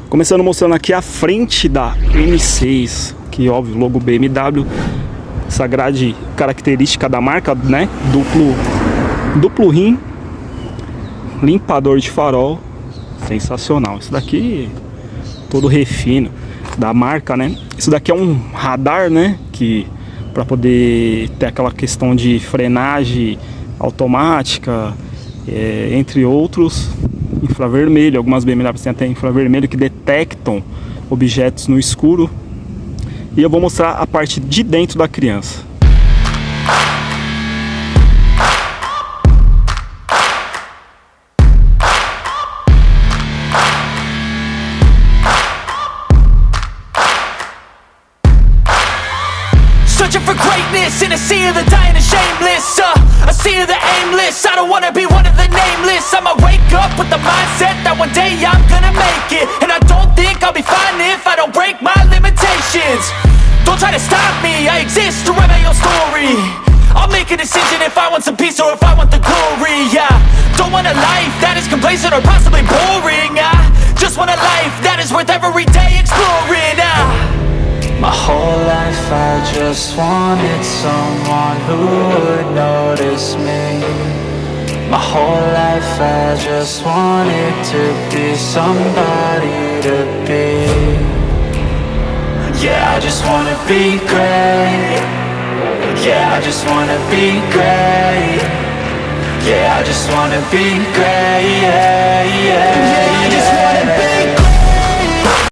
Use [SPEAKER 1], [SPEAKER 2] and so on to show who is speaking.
[SPEAKER 1] Começando mostrando aqui a frente da M6, que óbvio, logo BMW, essa grade característica da marca, né? Duplo rim, limpador de farol, sensacional. Isso daqui todo refino da marca, né? Isso daqui é um radar, né? Que para poder ter aquela questão de frenagem automática, entre outros. Infravermelho, algumas BMWs têm até infravermelho que detectam objetos no escuro. E eu vou mostrar a parte de dentro da criança.
[SPEAKER 2] Searching for greatness in a sea of the dying and shameless, a sea of the aimless. I don't wanna be one of the nameless. I'ma wake up with the mindset that one day I'm gonna make it, and I don't think I'll be fine if I don't break my limitations. Don't try to stop me, I exist to write my own story. I'll make a decision if I want some peace or if I want the glory. Yeah, don't want a life that is complacent or possibly boring. I just want a life that is worth every day exploring.
[SPEAKER 3] My whole life I just wanted someone who would notice me. My whole life I just wanted to be somebody to be. Yeah, I just wanna be great. Yeah, I just wanna be great. Yeah, I just wanna be great. Yeah, yeah, yeah, I just wanna be